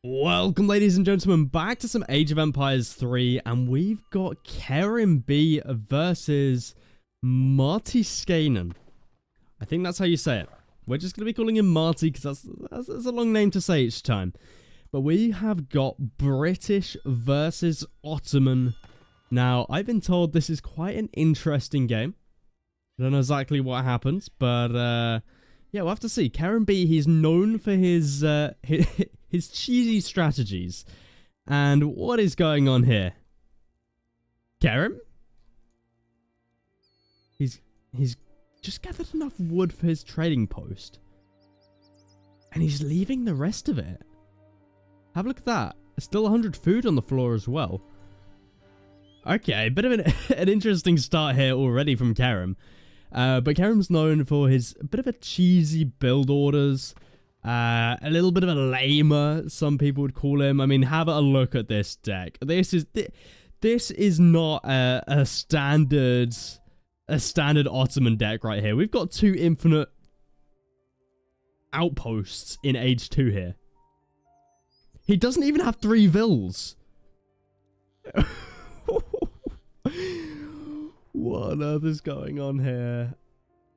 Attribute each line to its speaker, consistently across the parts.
Speaker 1: Welcome, ladies and gentlemen, back to some Age of Empires 3, and we've got Kerim B versus Marty Skanen. I think that's how you say it. We're just going to be calling him Marty because that's a long name to say each time. But we have got British versus Ottoman. Now, I've been told this is quite an interesting game. I don't know exactly what happens, but yeah, we'll have to see. Kerim B, he's known for his cheesy strategies. And what is going on here? Kerim? He's just gathered enough wood for his trading post. And he's leaving the rest of it. Have a look at that. There's still 100 food on the floor as well. Okay, a bit of an interesting start here already from Kerim. But Kerim's known for his bit of a cheesy build orders. A little bit of a lamer, some people would call him. I mean, have a look at this deck. This is not a standard Ottoman deck right here. We've got two infinite outposts in Age 2 here. He doesn't even have 3 vills. What on earth is going on here?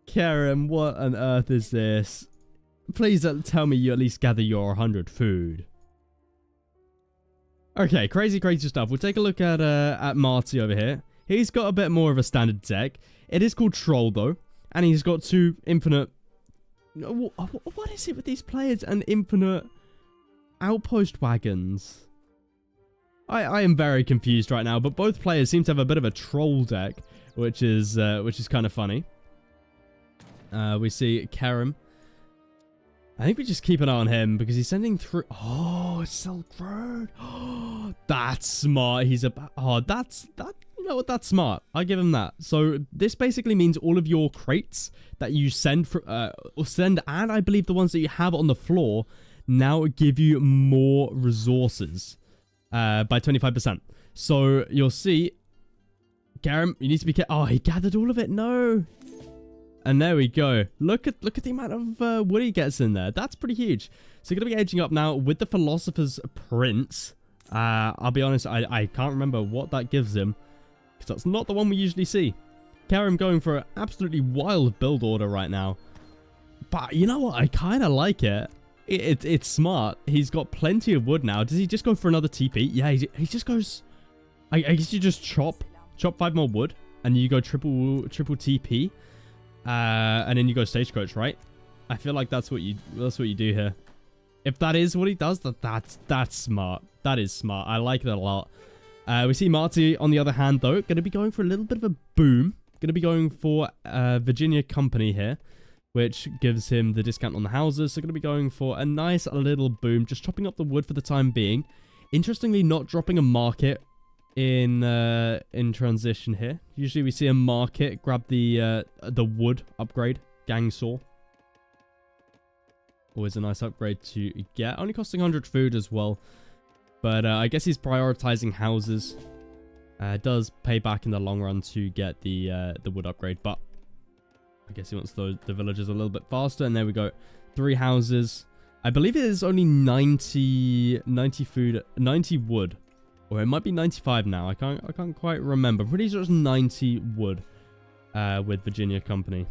Speaker 1: Kerim, what on earth is this? Please tell me you at least gather your 100 food. Okay, crazy stuff. We'll take a look at Marty over here. He's got a bit more of a standard deck. It is called Troll, though. And he's got 2 infinite... What is it with these players and infinite outpost wagons? I am very confused right now, but both players seem to have a bit of a troll deck, which is kind of funny. We see Kerim. I think we just keep an eye on him because he's sending through. Oh, Silk Road. Oh, that's smart. He's about. Oh, that. You know what? That's smart. I give him that. So this basically means all of your crates that you send and I believe the ones that you have on the floor now give you more resources. By 25%. So you'll see, Kerim, you need to be careful. Oh, he gathered all of it. No. And there we go. Look at the amount of wood he gets in there. That's pretty huge. So you're going to be aging up now with the Philosopher's Prince. I'll be honest, I can't remember what that gives him, because that's not the one we usually see. Kerim going for an absolutely wild build order right now. But you know what? I kind of like it. It's smart. He's got plenty of wood now. Does he just go for another TP? Yeah, he just goes... I guess you just chop 5 more wood, and you go triple TP, and then you go stagecoach, right? I feel like that's what you do here. If that is what he does, that's smart. That is smart. I like that a lot. We see Marty on the other hand though, going to be going for a little bit of a boom. Going to be going for Virginia Company here, which gives him the discount on the houses. So going to be going for a nice little boom, just chopping up the wood for the time being. Interestingly, not dropping a market in transition here. Usually we see a market grab the wood upgrade, gang saw. Always a nice upgrade to get. Only costing 100 food as well. But I guess he's prioritizing houses. Does pay back in the long run to get the wood upgrade, but I guess he wants the villagers a little bit faster. And there we go. 3 houses. I believe it is only 90 food, 90 wood. Or it might be 95 now. I can't quite remember. I'm pretty sure it's 90 wood with Virginia Company.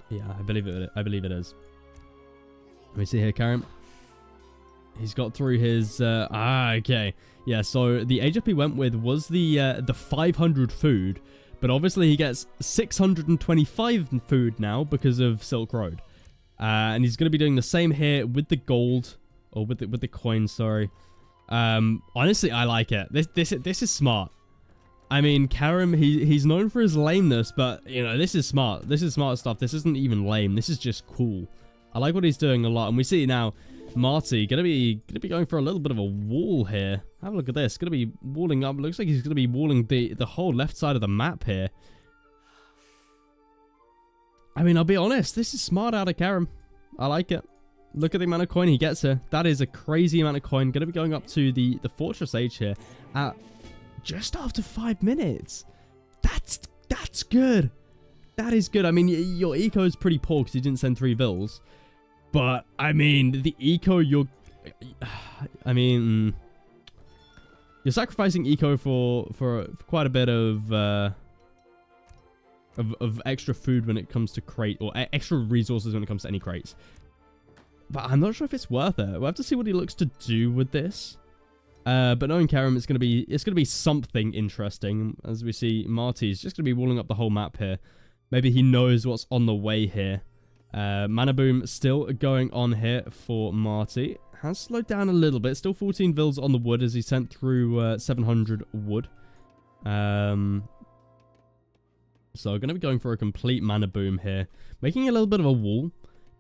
Speaker 1: Yeah, I believe it is. Let me see here, Kerim. He's got through his okay. Yeah, so the HFP went with was the 500 food. But obviously he gets 625 food now because of Silk Road. And he's going to be doing the same here with the gold. Or with the coin, sorry. Honestly, I like it. This is smart. I mean, Kerim, he's known for his lameness, but, you know, this is smart. This is smart stuff. This isn't even lame. This is just cool. I like what he's doing a lot. And we see now, Marty gonna be going for a little bit of a wall here. Have a look at this. Gonna be walling up. Looks like he's gonna be walling the whole left side of the map here. I mean, I'll be honest. This is smart out of Kerim. I like it. Look at the amount of coin he gets here. That is a crazy amount of coin. Gonna be going up to the Fortress Age here at just after 5 minutes. That's good. That is good. I mean, your eco is pretty poor because you didn't send 3 vills. But, I mean, the eco you're... I mean... You're sacrificing eco for quite a bit of extra food when it comes to crate, or extra resources when it comes to any crates. But I'm not sure if it's worth it. We'll have to see what he looks to do with this. But knowing Karam, it's gonna be something interesting. As we see, Marty's just gonna be walling up the whole map here. Maybe he knows what's on the way here. Mana Boom still going on here for Marty. Has slowed down a little bit. Still 14 vills on the wood as he sent through 700 wood. So going to be going for a complete Mana Boom here. Making a little bit of a wall.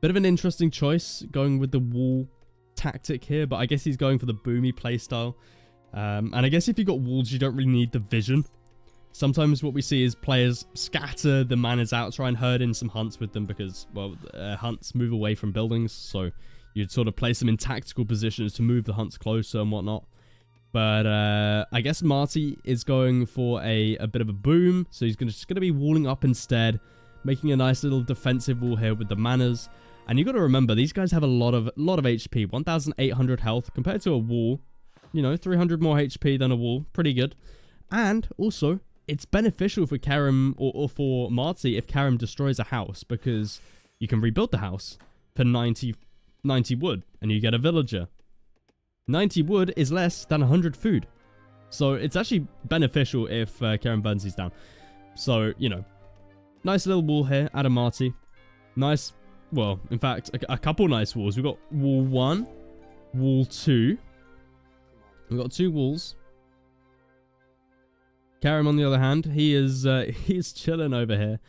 Speaker 1: Bit of an interesting choice going with the wall tactic here. But I guess he's going for the boomy playstyle. And I guess if you've got walls, you don't really need the vision. Sometimes what we see is players scatter the manas out, try and herd in some hunts with them because, well, hunts move away from buildings. So you'd sort of place them in tactical positions to move the hunts closer and whatnot. But I guess Marty is going for a bit of a boom. So he's just going to be walling up instead, making a nice little defensive wall here with the manas. And you got to remember, these guys have a lot of HP, 1,800 health compared to a wall. You know, 300 more HP than a wall, pretty good. And also, it's beneficial for Karam or for Marty if Karam destroys a house because you can rebuild the house for 90 wood and you get a villager. 90 wood is less than 100 food. So it's actually beneficial if Karam burns these down. So, you know, nice little wall here, Adam Marty. Nice, well, in fact, a couple nice walls. We've got wall 1, wall 2. We've got 2 walls. Karam, on the other hand, he is he's chilling over here.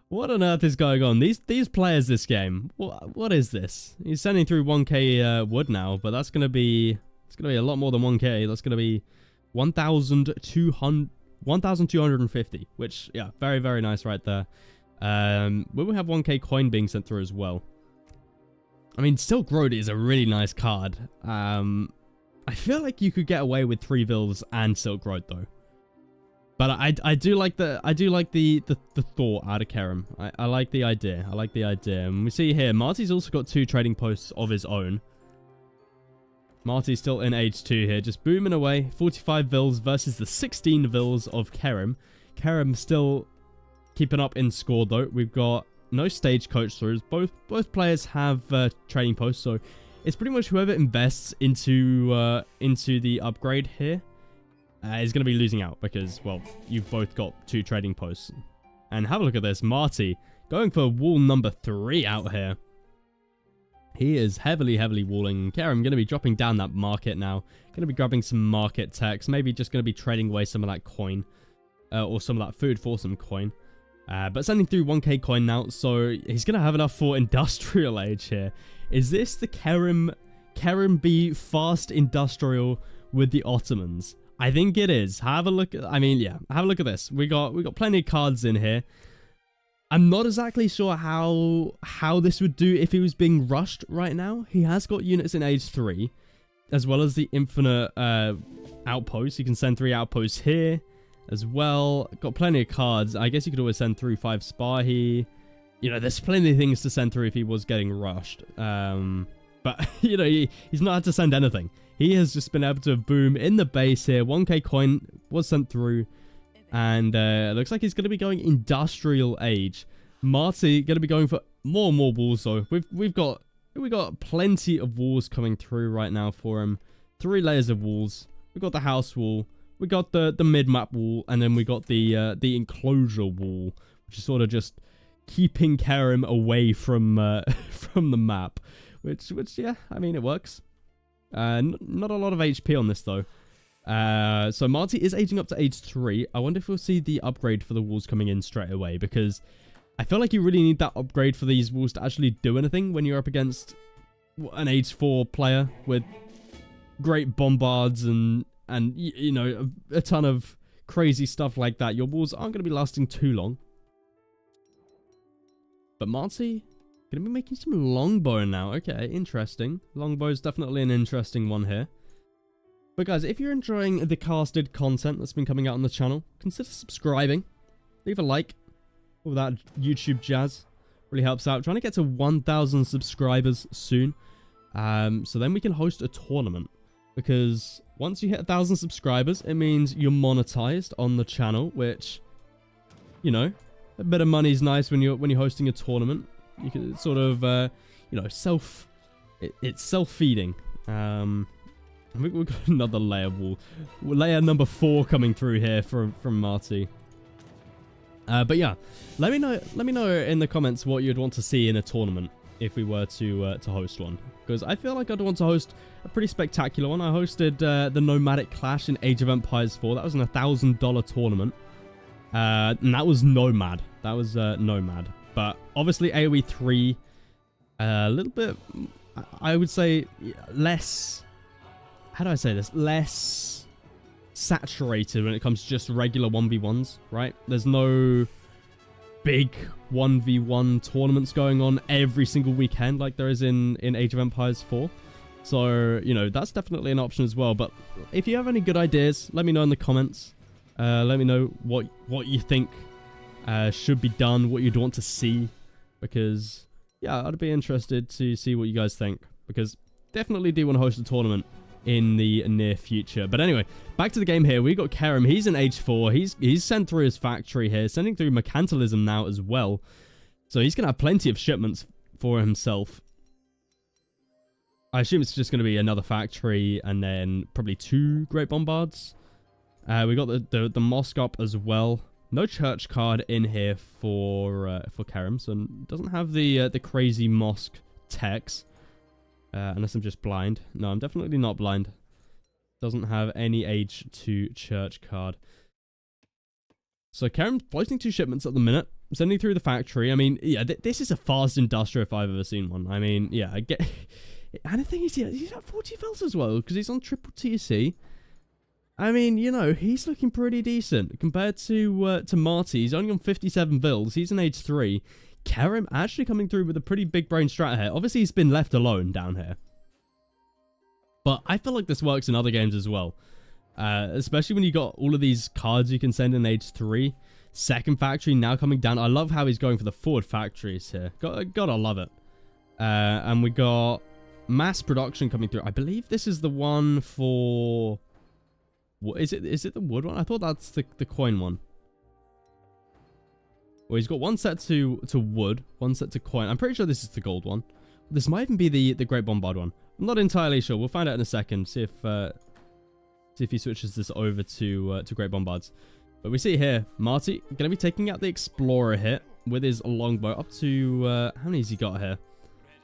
Speaker 1: What on earth is going on? These players this game. What is this? He's sending through 1k wood now, but that's gonna be a lot more than 1k. That's gonna be 1,250, which yeah, very very nice right there. We will have 1k coin being sent through as well. I mean, Silk Road is a really nice card. I feel like you could get away with 3 vills and Silk Road though. But I do like the thought out of Karam. I like the idea. I like the idea. And we see here, Marty's also got 2 trading posts of his own. Marty's still in age 2 here, just booming away. 45 vills versus the 16 vills of Karam. Karam still keeping up in score though. We've got no stagecoach throughs. Both players have trading posts, so it's pretty much whoever invests into the upgrade here is going to be losing out because, well, you've both got 2 trading posts. And have a look at this. Marty going for wall number 3 out here. He is heavily walling. Karam going to be dropping down that market now. Going to be grabbing some market techs. Maybe just going to be trading away some of that coin. Or some of that food for some coin. But sending through 1k coin now. So he's going to have enough for industrial age here. Is this the Karam B fast industrial with the Ottomans? I think it is. Have a look at, I mean, yeah, have a look at this. We got plenty of cards in here. I'm not exactly sure how this would do if he was being rushed right now. He has got units in age 3, as well as the infinite outposts. You can send 3 outposts here as well. Got plenty of cards. I guess you could always send through 5 Spahi. You know, there's plenty of things to send through if he was getting rushed. But, you know, he's not had to send anything. He has just been able to boom in the base here. 1k coin was sent through. And it looks like he's going to be going industrial age. Marty going to be going for more and more walls though. We've got plenty of walls coming through right now for him. 3 layers of walls. We've got the house wall. We got the mid-map wall. And then we got the enclosure wall. Which is sort of just keeping Karam away from from the map. Which yeah, I mean, it works. Not a lot of HP on this though. So Marty is aging up to age 3. I wonder if we'll see the upgrade for the walls coming in straight away, because I feel like you really need that upgrade for these walls to actually do anything when you're up against an age 4 player with great bombards and you know, a ton of crazy stuff like that. Your walls aren't going to be lasting too long. But Marty going to be making some longbow now. Okay, interesting. Longbow is definitely an interesting one here. But guys, if you're enjoying the casted content that's been coming out on the channel, consider subscribing. Leave a like. All that YouTube jazz. Really helps out. Trying to get to 1,000 subscribers soon. So then we can host a tournament. Because once you hit 1,000 subscribers, it means you're monetized on the channel, which, you know, a bit of money is nice when you're hosting a tournament. You can sort of, you know, it's self-feeding. We've got another layer wall. Layer number 4 coming through here from Marty. But yeah, let me know in the comments what you'd want to see in a tournament if we were to host one, because I feel like I'd want to host a pretty spectacular one. I hosted the Nomadic Clash in Age of Empires 4. That was an $1,000 tournament, and that was Nomad. That was Nomad. But obviously AoE 3, a little bit, I would say, less. How do I say this? Less saturated when it comes to just regular 1v1s, right? There's no big 1v1 tournaments going on every single weekend like there is in Age of Empires 4. So, you know, that's definitely an option as well. But if you have any good ideas, let me know in the comments. Let me know what you think should be done, what you'd want to see. Because, yeah, I'd be interested to see what you guys think. Because definitely do want to host a tournament in the near future. But anyway, back to the game here. We got Kerem. He's in Age 4. He's sent through his factory here, sending through mercantilism now as well. So he's gonna have plenty of shipments for himself. I assume it's just gonna be another factory and then probably 2 Great Bombards. We got the mosque up as well. No church card in here for Kerem, so doesn't have the crazy mosque text. Unless I'm just blind. No, I'm definitely not blind. Doesn't have any Age 2 church card. So Kerem's floating 2 shipments at the minute, sending through the factory. I mean, yeah, this is a fast industrial if I've ever seen one. I mean, yeah, I get. And the thing is, yeah, he's at 40 fills as well because he's on triple TC. I mean, you know, he's looking pretty decent compared to Marty. He's only on 57 vills. He's in Age 3. Kerem actually coming through with a pretty big brain strat here. Obviously, he's been left alone down here. But I feel like this works in other games as well. Especially when you got all of these cards you can send in Age 3. Second factory now coming down. I love how he's going for the forward factories here. Gotta love it. And we got mass production coming through. I believe this is the one for... What is it? Is it the wood one? I thought that's the coin one. Well, he's got one set to wood, one set to coin. I'm pretty sure this is the gold one. This might even be the Great Bombard one. I'm not entirely sure. We'll find out in a second. See if he switches this over to Great Bombards. But we see here, Marty going to be taking out the Explorer here with his longbow up to how many has he got here?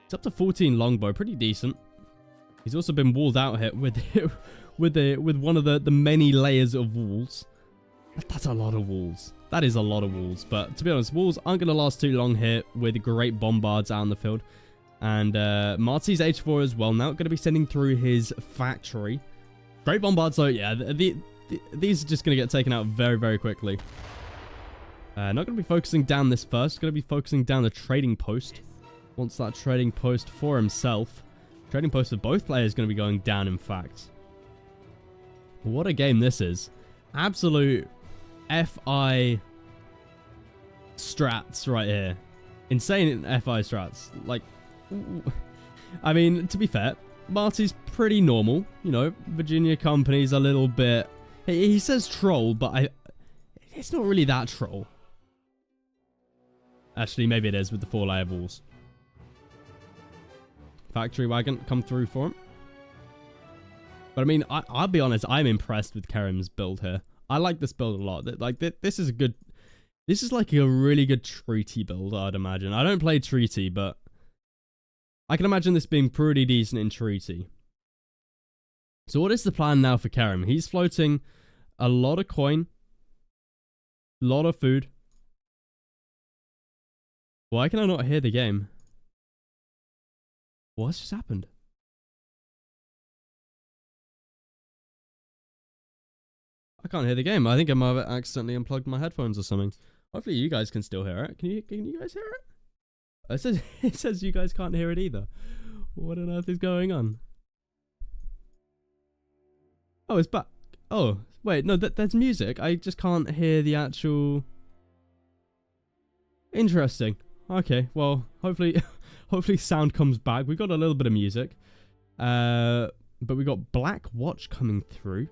Speaker 1: It's up to 14 longbow, pretty decent. He's also been walled out here with with one of the many layers of walls. That's a lot of walls. That is a lot of walls. But to be honest, walls aren't going to last too long here with Great Bombards out in the field. And Marty's Age 4 as well. Now going to be sending through his factory. Great Bombards, though, yeah. These are just going to get taken out very, very quickly. Not going to be focusing down this first. Going to be focusing down the trading post. Wants that trading post for himself. Trading post for both players going to be going down, in fact. What a game this is. Absolute FI strats right here. Insane FI strats. Like, I mean, to be fair, Marty's pretty normal. You know, Virginia Company's a little bit... He says troll, but it's not really that troll. Actually, maybe it is with the 4-layer walls. Factory wagon come through for him. But I mean, I'll be honest, I'm impressed with Kerem's build here. I like this build a lot. Like, this is a good... This is like a really good treaty build, I'd imagine. I don't play treaty, but I can imagine this being pretty decent in treaty. So what is the plan now for Kerem? He's floating a lot of coin, a lot of food. Why can I not hear the game? What's just happened? I can't hear the game. I think I might have accidentally unplugged my headphones or something. Hopefully you guys can still hear it. Can you guys hear it? It says you guys can't hear it either. What on earth is going on? Oh, it's back. Oh, wait, no, there's music. I just can't hear the actual... Interesting. Okay, well, hopefully, hopefully sound comes back. We got a little bit of music. But we got Black Watch coming through.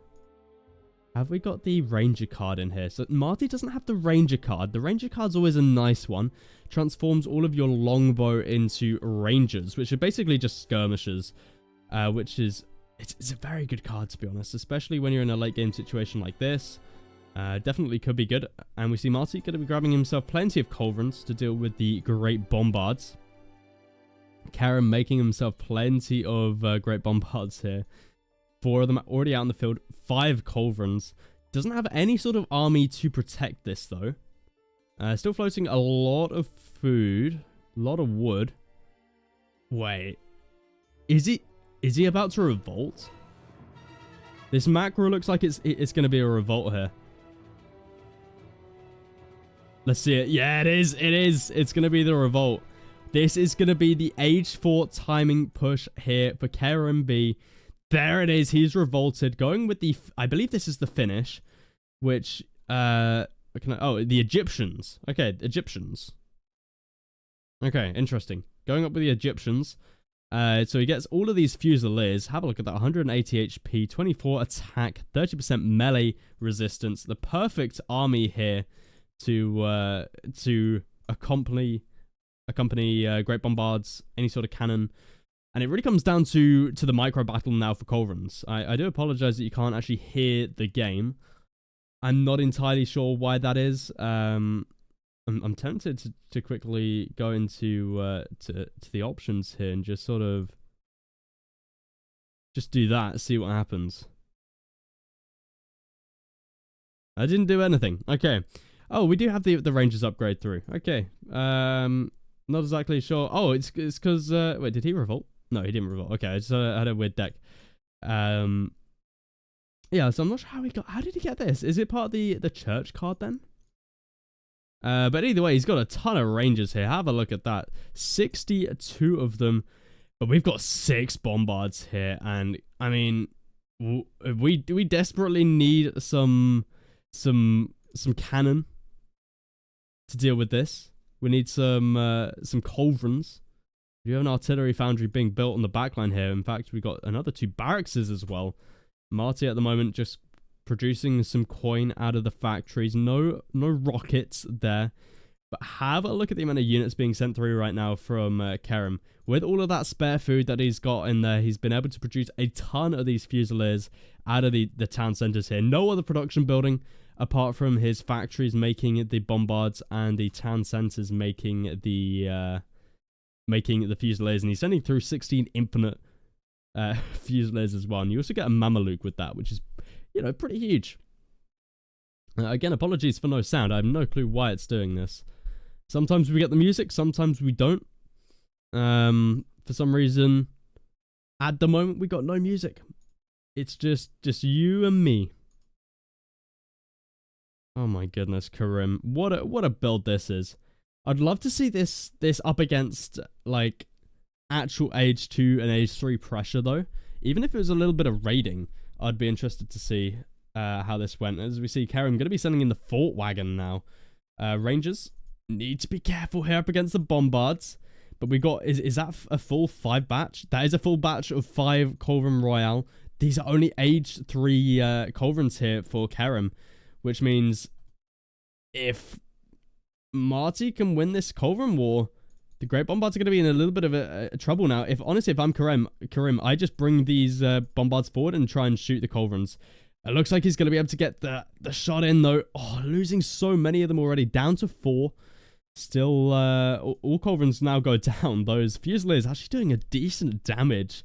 Speaker 1: Have we got the Ranger card in here? So Marty doesn't have the Ranger card. The Ranger card's always a nice one. Transforms all of your longbow into Rangers, which are basically just skirmishers. Which is... It's a very good card, to be honest. Especially when you're in a late game situation like this. Definitely could be good. And we see Marty going to be grabbing himself plenty of Culverins to deal with the Great Bombards. Karam making himself plenty of Great Bombards here. 4 of them already out in the field. 5 Culverins. Doesn't have any sort of army to protect this, though. Still floating a lot of food. A lot of wood. Wait. Is he about to revolt? This macro looks like it's going to be a revolt here. Let's see it. Yeah, it is. It is. It's going to be the revolt. This is going to be the Age 4 timing push here for KRMB. There it is. He's revolted. Going with the... I believe this is the finish. Which... the Egyptians. Okay, Egyptians. Okay, interesting. Going up with the Egyptians. So he gets all of these Fusiliers. Have a look at that. 180 HP, 24 attack, 30% melee resistance. The perfect army here to accompany Great Bombards, any sort of cannon. And it really comes down to the micro battle now for Culverins. I do apologize that you can't actually hear the game. I'm not entirely sure why that is. I'm tempted to quickly go into to the options here and just sort of just do that, see what happens. I didn't do anything. Okay. Oh, we do have the Rangers upgrade through. Okay. Not exactly sure. Oh, it's because wait, did he revolt? No, he didn't revolt. Okay, I just had a weird deck. Yeah, so I'm not sure how did he get this? Is it part of the church card then? But either way, he's got a ton of Rangers here. Have a look at that. 62 of them. But we've got 6 Bombards here. And, I mean, we desperately need some cannon to deal with this. We need some Culverins. We have an artillery foundry being built on the backline here. In fact, we've got another 2 barracks as well. Marty at the moment just producing some coin out of the factories. No rockets there. But have a look at the amount of units being sent through right now from Karam. With all of that spare food that he's got in there, he's been able to produce a ton of these Fusiliers out of the town centers here. No other production building apart from his factories making the Bombards and the town centers making the Fusiliers. And he's sending through 16 infinite Fusiliers as well. And you also get a Mameluke with that, which is, you know, pretty huge. Again, apologies for no sound. I have no clue why it's doing this. Sometimes we get the music, sometimes we don't. For some reason, at the moment, we got no music. It's just you and me. Oh my goodness, Karim. What a build this is. I'd love to see this up against, like, actual Age 2 and Age 3 pressure, though. Even if it was a little bit of raiding, I'd be interested to see how this went. As we see, Karim going to be sending in the Fort Wagon now. Rangers need to be careful here up against the Bombards. But we got, is that a full 5 batch? That is a full batch of 5 Culverin Royale. These are only Age 3 Culverins here for Karim. Which means if Marty can win this Culverin war, the Great Bombards are going to be in a little bit of a trouble now. Honestly, if I'm Karim, I just bring these Bombards forward and try and shoot the Culverins. It looks like he's going to be able to get the shot in, though. Oh, losing so many of them already. Down to 4. Still, all Culverins now go down. Those Fusiliers actually doing a decent damage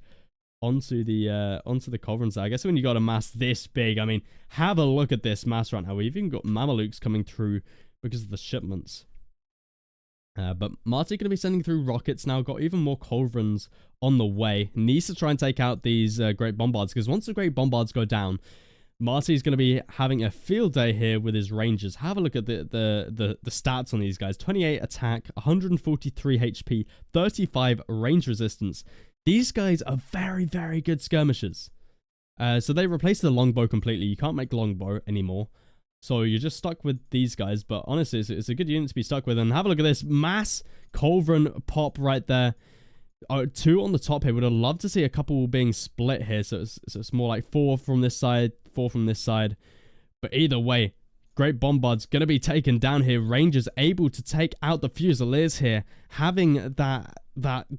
Speaker 1: onto the Culverins. I guess when you got a mass this big, I mean, have a look at this mass right now. We've even got Mamelukes coming through because of the shipments. But Marty going to be sending through rockets now. Got even more Culverins on the way. Needs to try and take out these Great Bombards, because once the Great Bombards go down, Marty's going to be having a field day here with his Rangers. Have a look at the stats on these guys. 28 attack, 143 HP, 35 range resistance. These guys are very, very good skirmishers. So they replaced the longbow completely. You can't make longbow anymore. So you're just stuck with these guys. But honestly, it's a good unit to be stuck with. And have a look at this mass Culverin pop right there. 2 on the top here. Would have loved to see a couple being split here. So it's more like 4 from this side, 4 from this side. But either way, Great Bombard's going to be taken down here. Rangers able to take out the Fusiliers here. Having that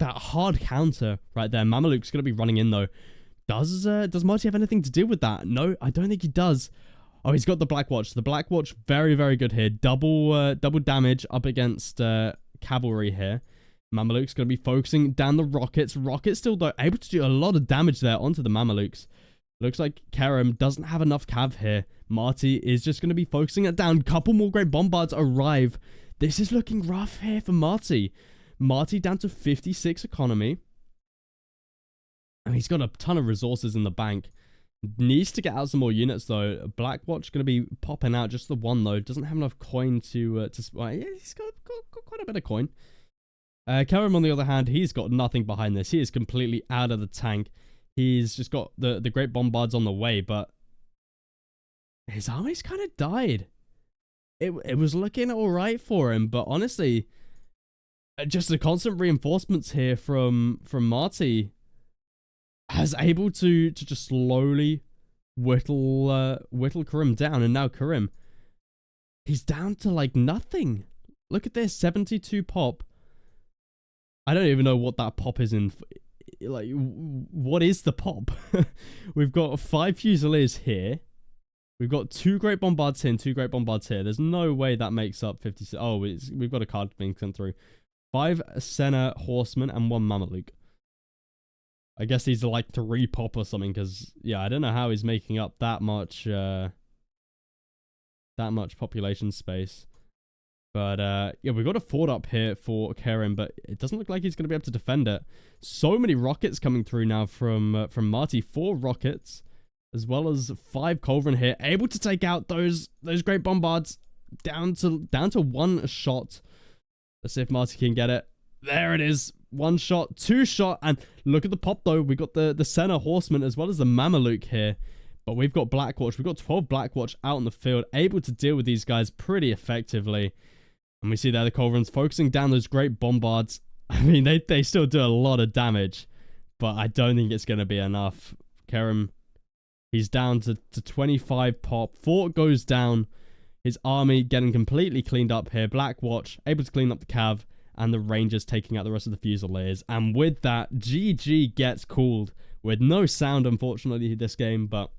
Speaker 1: hard counter right there. Mameluke's going to be running in though. Does Marty have anything to do with that? No, I don't think he does. Oh, he's got the Black Watch. The Black Watch, very, very good here. Double damage up against cavalry here. Mameluke's going to be focusing down the rockets. Rockets still, though, able to do a lot of damage there onto the Mamelukes. Looks like Kerem doesn't have enough cav here. Marty is just going to be focusing it down. Couple more Great Bombards arrive. This is looking rough here for Marty. Marty down to 56 economy. And he's got a ton of resources in the bank. Needs to get out some more units, though. Blackwatch going to be popping out. Just the one, though. Doesn't have enough coin to well, yeah, he's got quite a bit of coin. Kerem, on the other hand, he's got nothing behind this. He is completely out of the tank. He's just got the Great Bombards on the way, but his army's kind of died. It was looking all right for him, but honestly, just the constant reinforcements here from Marty has able to just slowly whittle Karim down, and now Karim, he's down to like nothing. Look at this, 72 pop. I don't even know what that pop is in. Like, what is the pop? We've got 5 Fusiliers here. We've got 2 Great Bombards here and 2 Great Bombards here. There's no way that makes up 56. Oh, we've got a card being sent through. 5 Senna Horsemen and 1 Mameluke. I guess he's like 3 pop or something, because, yeah, I don't know how he's making up that much population space. But, yeah, we've got a fort up here for Kerem, but it doesn't look like he's going to be able to defend it. So many rockets coming through now from Marty. 4 rockets, as well as 5 Culverin here. Able to take out those Great Bombards down to 1 shot. Let's see if Marty can get it. There it is. 1 shot, 2 shot, and look at the pop, though. We got the Senna Horseman as well as the Mameluke here. But we've got Blackwatch. We've got 12 Blackwatch out in the field, able to deal with these guys pretty effectively. And we see there the Culverins focusing down those Great Bombards. I mean, they still do a lot of damage, but I don't think it's going to be enough. Kerem, he's down to 25 pop. Fort goes down. His army getting completely cleaned up here. Blackwatch able to clean up the cav, and the Rangers taking out the rest of the Fusiliers. And with that, GG gets called with no sound, unfortunately, this game, but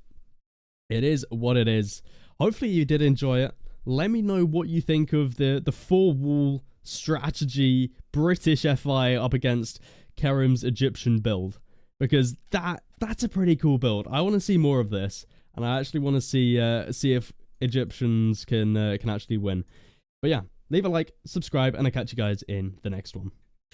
Speaker 1: it is what it is. Hopefully you did enjoy it. Let me know what you think of the 4-wall strategy British FI up against Kerem's Egyptian build, because that's a pretty cool build. I want to see more of this, and I actually want to see if Egyptians can actually win. But yeah, leave a like, subscribe, and I'll catch you guys in the next one.